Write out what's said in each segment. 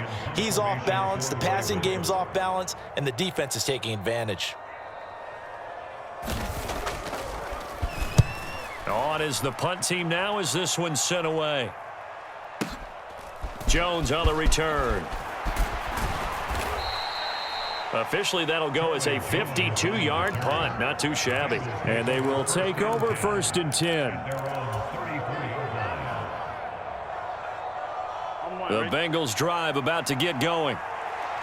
now. He's off balance, the passing game's off balance, and the defense is taking advantage. On is the punt team now as this one's sent away. Jones on the return. Officially, that'll go as a 52-yard punt. Not too shabby. And they will take over 1st and 10. The Bengals drive about to get going.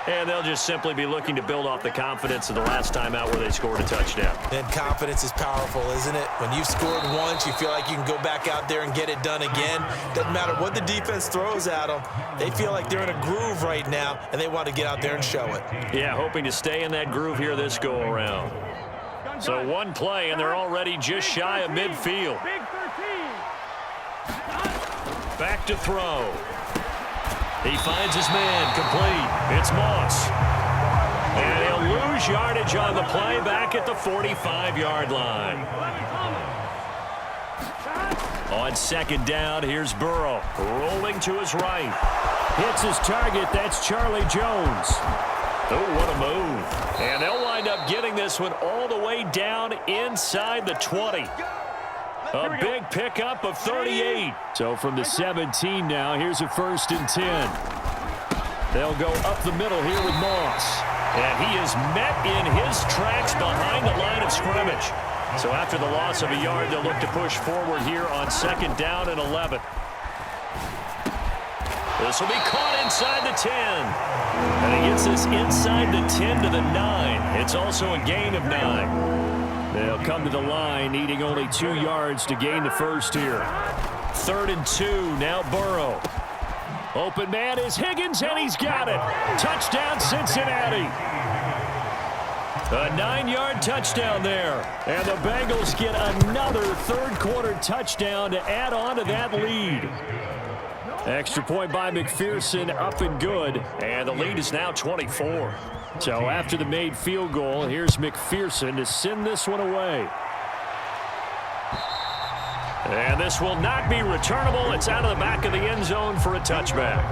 And they'll just simply be looking to build off the confidence of the last time out where they scored a touchdown. And confidence is powerful, isn't it? When you've scored once, you feel like you can go back out there and get it done again. Doesn't matter what the defense throws at them. They feel like they're in a groove right now, and they want to get out there and show it. Yeah, hoping to stay in that groove here this go-around. So one play, and they're already just shy of midfield. Back to throw. He finds his man, complete. It's Moss. And he'll lose yardage on the play back at the 45-yard line. On 2nd down, here's Burrow. Rolling to his right. Hits his target. That's Charlie Jones. Oh, what a move. And they'll wind up getting this one all the way down inside the 20. A big pickup of 38. So from the 17 now, here's a 1st and 10. They'll go up the middle here with Moss. And he is met in his tracks behind the line of scrimmage. So after the loss of a yard, they'll look to push forward here on 2nd down and 11. This will be caught inside the 10. And he gets this inside the 10 to the 9. It's also a gain of 9. They'll come to the line, needing only 2 yards to gain the first here. 3rd and 2, now Burrow. Open man is Higgins, and he's got it. Touchdown, Cincinnati. A 9-yard touchdown there. And the Bengals get another 3rd-quarter touchdown to add on to that lead. Extra point by McPherson, up and good. And the lead is now 24. So after the made field goal, here's McPherson to send this one away. And this will not be returnable. It's out of the back of the end zone for a touchback.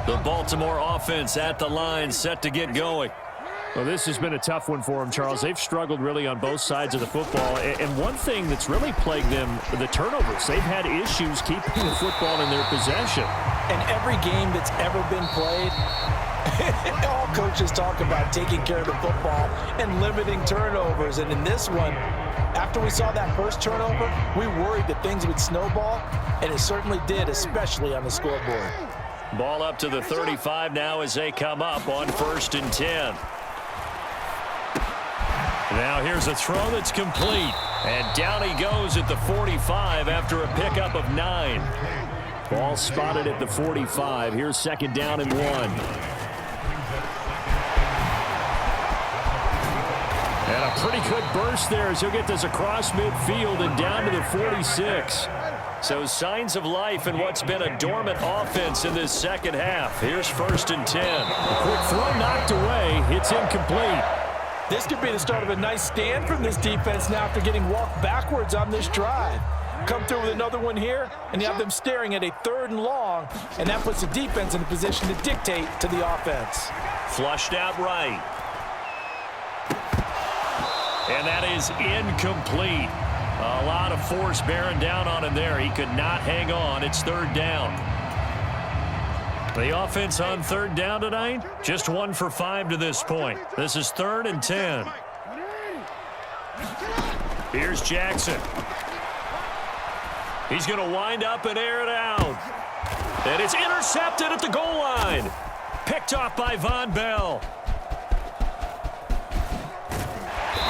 The Baltimore offense at the line, set to get going. Well, this has been a tough one for them, Charles. They've struggled really on both sides of the football. And one thing that's really plagued them, the turnovers. They've had issues keeping the football in their possession. And every game that's ever been played, all coaches talk about taking care of the football and limiting turnovers. And in this one, after we saw that first turnover, we worried that things would snowball, and it certainly did, especially on the scoreboard. Ball up to the 35 now as they come up on 1st and 10. Now here's a throw that's complete. And down he goes at the 45 after a pickup of 9. Ball spotted at the 45. Here's 2nd down and 1. And a pretty good burst there as he'll get this across midfield and down to the 46. So signs of life in what's been a dormant offense in this second half. Here's 1st and 10. A quick throw knocked away. It's incomplete. This could be the start of a nice stand from this defense now after getting walked backwards on this drive. Come through with another one here, and you have them staring at a 3rd and long, and that puts the defense in a position to dictate to the offense. Flushed out right. And that is incomplete. A lot of force bearing down on him there. He could not hang on. It's 3rd down. The offense on 3rd down tonight, just 1 for 5 to this point. This is 3rd and 10. Here's Jackson. He's going to wind up and air it out. And it's intercepted at the goal line. Picked off by Von Bell.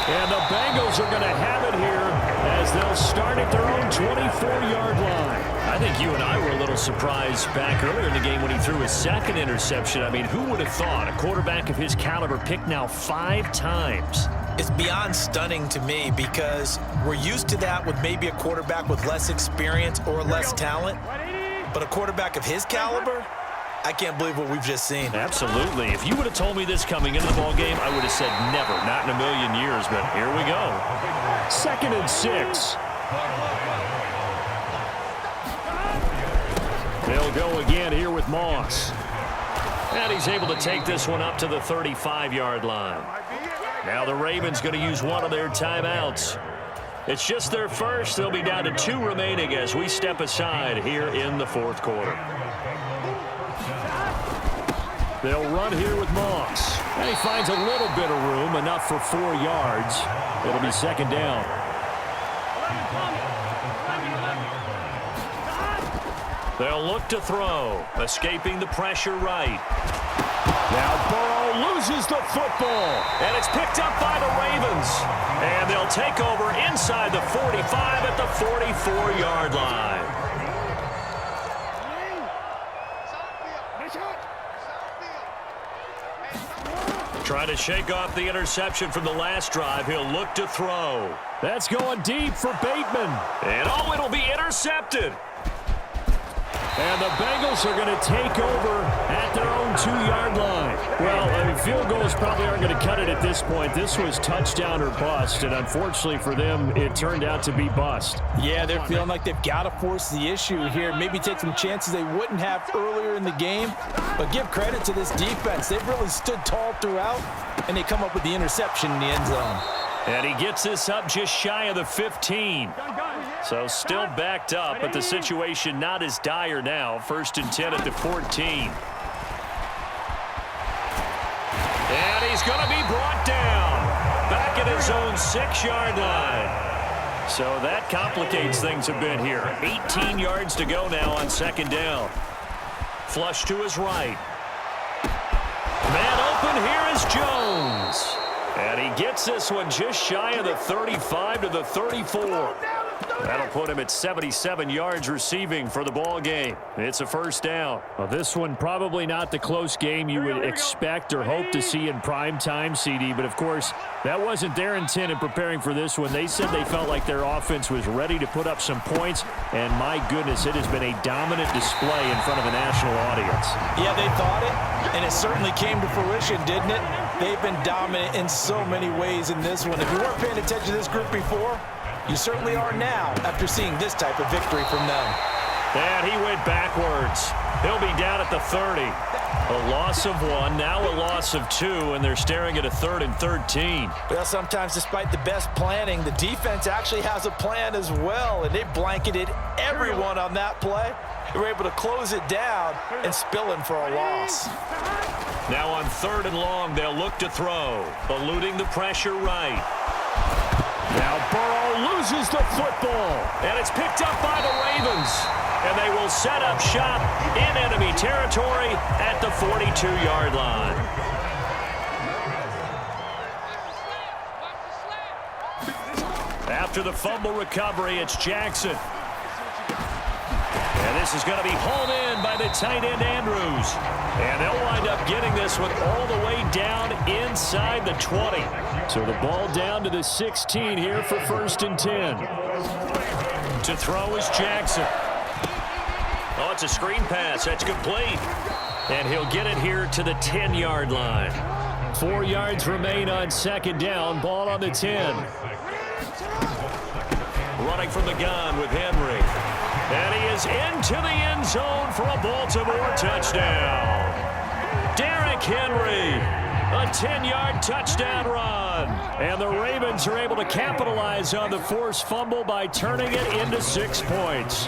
And the Bengals are going to have it here as they'll start at their own 24-yard line. I think you and I were a little surprised back earlier in the game when he threw his 2nd interception. I mean, who would have thought a quarterback of his caliber picked now 5 times? It's beyond stunning to me because we're used to that with maybe a quarterback with less experience or less talent. But a quarterback of his caliber, I can't believe what we've just seen. Absolutely. If you would have told me this coming into the ball game, I would have said never, not in a million years. But here we go. 2nd and 6. Moss. And he's able to take this one up to the 35-yard line. Now the Ravens going to use one of their timeouts. It's just their first. They'll be down to 2 remaining as we step aside here in the fourth quarter. They'll run here with Moss. And he finds a little bit of room, enough for 4 yards. It'll be second down. They'll look to throw, escaping the pressure right. Now Burrow loses the football. And it's picked up by the Ravens. And they'll take over inside the 45 at the 44-yard line. Trying to shake off the interception from the last drive. He'll look to throw. That's going deep for Bateman. And it'll be intercepted. And the Bengals are going to take over at their own 2-yard line. Well, field goals probably aren't going to cut it at this point. This was touchdown or bust, and unfortunately for them, it turned out to be bust. Yeah, they're feeling like they've got to force the issue here. Maybe take some chances they wouldn't have earlier in the game. But give credit to this defense. They've really stood tall throughout, and they come up with the interception in the end zone. And he gets this up just shy of the 15. So still backed up, but the situation not as dire now. 1st and 10 at the 14. And he's going to be brought down. Back at his own 6-yard line. So that complicates things a bit here. 18 yards to go now on 2nd down. Flush to his right. Man open, here is Jones. And he gets this one just shy of the 35 to the 34. That'll put him at 77 yards receiving for the ball game. It's a 1st down. Well, this one probably not the close game you would expect or hope to see in prime time, CD. But, of course, that wasn't their intent in preparing for this one. They said they felt like their offense was ready to put up some points. And, my goodness, it has been a dominant display in front of a national audience. Yeah, they thought it, and it certainly came to fruition, didn't it? They've been dominant in so many ways in this one. If you weren't paying attention to this group before, you certainly are now after seeing this type of victory from them. And he went backwards. He'll be down at the 30. A loss of 1, now a loss of 2, and they're staring at a 3rd and 13. Well, sometimes despite the best planning, the defense actually has a plan as well, and they blanketed everyone on that play. They were able to close it down and spill in for a loss. Now on 3rd and long, they'll look to throw, eluding the pressure right. Now Burrow loses the football. And it's picked up by the Ravens. And they will set up shop in enemy territory at the 42-yard line. After the fumble recovery, it's Jackson. And this is going to be hauled in by the tight end Andrews. And they'll wind up getting this one all the way down inside the 20. So the ball down to the 16 here for 1st and 10. To throw is Jackson. Oh, it's a screen pass. That's complete. And he'll get it here to the 10-yard line. 4 yards remain on 2nd down. Ball on the 10. Running from the gun with Henry. And he is into the end zone for a Baltimore touchdown. Derrick Henry, a 10-yard touchdown run. And the Ravens are able to capitalize on the forced fumble by turning it into 6 points.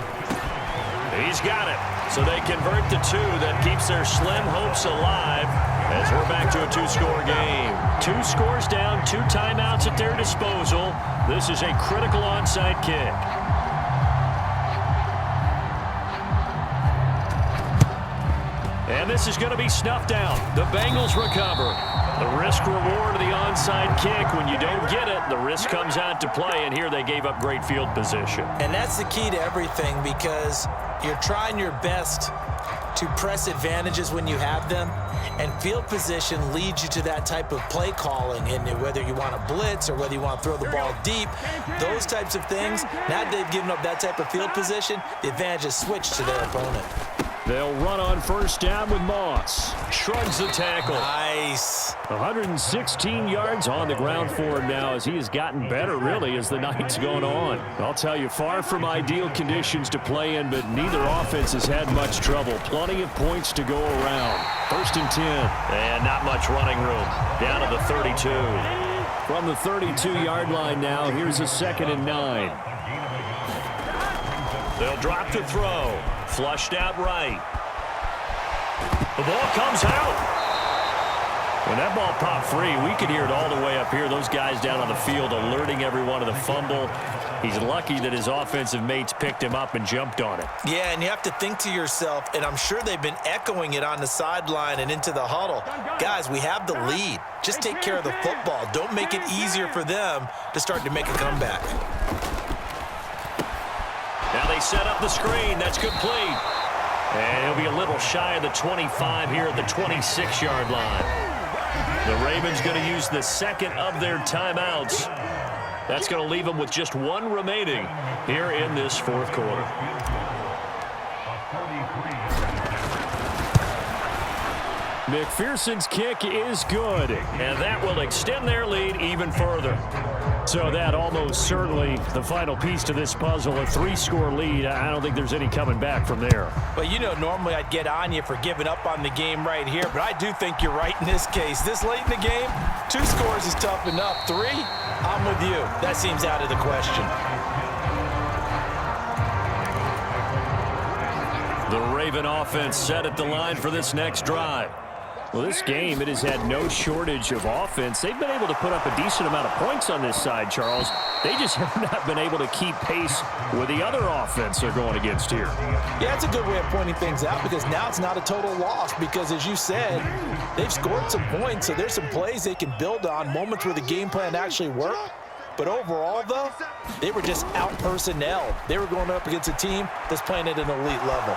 He's got it. So they convert the 2. That keeps their slim hopes alive as we're back to a 2-score game. 2 scores down, 2 timeouts at their disposal. This is a critical onside kick. And this is going to be snuffed out. The Bengals recover. The risk-reward of the onside kick. When you don't get it, the risk comes out to play, and here they gave up great field position. And that's the key to everything, because you're trying your best to press advantages when you have them, and field position leads you to that type of play calling. And whether you want to blitz or whether you want to throw the ball deep, those types of things, now that they've given up that type of field position, the advantage is switched to their opponent. They'll run on first down with Moss. Shrugs the tackle. Nice. 116 yards on the ground for him now as he has gotten better, really, as the night's going on. I'll tell you, far from ideal conditions to play in, but neither offense has had much trouble. Plenty of points to go around. First and 10. And not much running room. Down to the 32. From the 32-yard line now, here's a 2nd and 9. They'll drop to throw. Flushed out right. The ball comes out. When that ball popped free, we could hear it all the way up here. Those guys down on the field alerting everyone of the fumble. He's lucky that his offensive mates picked him up and jumped on it. Yeah, and you have to think to yourself, and I'm sure they've been echoing it on the sideline and into the huddle. Guys, we have the lead. Just take care of the football. Don't make it easier for them to start to make a comeback. Now they set up the screen. That's complete. And he'll be a little shy of the 25 here at the 26-yard line. The Ravens going to use the second of their timeouts. That's going to leave them with just one remaining here in this fourth quarter. McPherson's kick is good. And that will extend their lead even further. So that almost certainly the final piece to this puzzle, a 3-score lead. I don't think there's any coming back from there. Well, you know, normally I'd get on you for giving up on the game right here, but I do think you're right in this case. This late in the game, 2 scores is tough enough. 3, I'm with you. That seems out of the question. The Raven offense set at the line for this next drive. Well, this game, it has had no shortage of offense. They've been able to put up a decent amount of points on this side, Charles. They just have not been able to keep pace with the other offense they're going against here. Yeah, it's a good way of pointing things out because now it's not a total loss because, as you said, they've scored some points, so there's some plays they can build on, moments where the game plan actually worked. But overall, though, they were just out-personnelled. They were going up against a team that's playing at an elite level.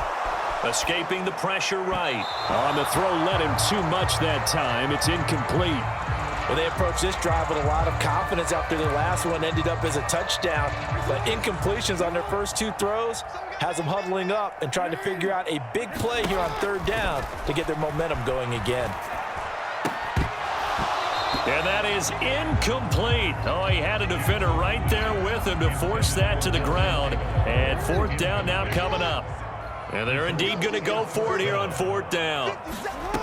Escaping the pressure right. On the throw led him too much that time. It's incomplete. Well, they approached this drive with a lot of confidence after the last one ended up as a touchdown. But incompletions on their first 2 throws has them huddling up and trying to figure out a big play here on 3rd down to get their momentum going again. And that is incomplete. Oh, he had a defender right there with him to force that to the ground. And 4th down now coming up. And they're indeed going to go for it here on 4th down.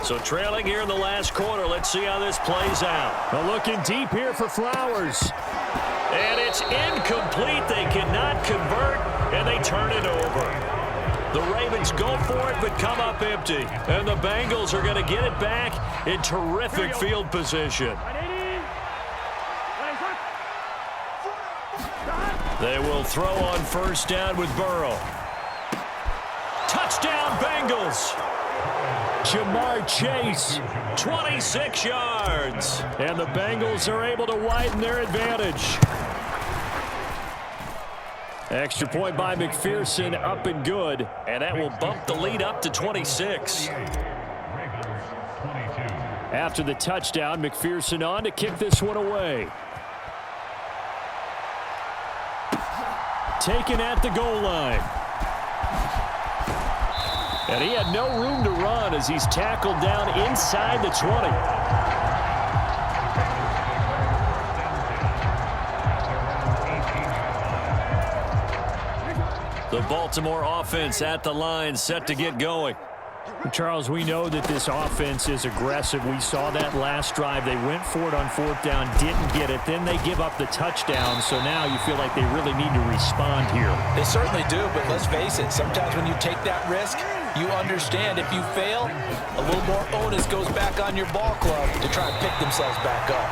So trailing here in the last quarter. Let's see how this plays out. Well, looking deep here for Flowers. And it's incomplete. They cannot convert, and they turn it over. The Ravens go for it, but come up empty. And the Bengals are going to get it back in terrific field position. They will throw on first down with Burrow. Touchdown, Bengals. Jamar Chase. 26 yards. And the Bengals are able to widen their advantage. Extra point by McPherson, up and good. And that will bump the lead up to 26. After the touchdown, McPherson on to kick this one away. Taken at the goal line. And he had no room to run as he's tackled down inside the 20. The Baltimore offense at the line, set to get going. Charles, we know that this offense is aggressive. We saw that last drive. They went for it on 4th down, didn't get it. Then they give up the touchdown. So now you feel like they really need to respond here. They certainly do, but let's face it. Sometimes when you take that risk, you understand if you fail, a little more onus goes back on your ball club to try and pick themselves back up.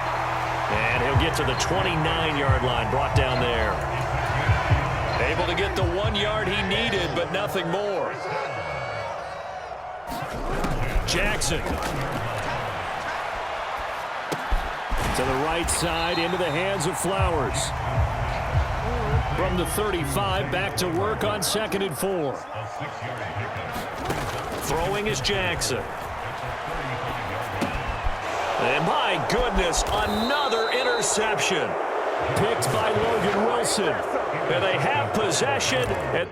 And he'll get to the 29-yard line, brought down there. Able to get the 1 yard he needed, but nothing more. Jackson. To the right side, into the hands of Flowers. From the 35, back to work on 2nd and 4. Throwing is Jackson. And my goodness, another interception. Picked by Logan Wilson. And they have possession. And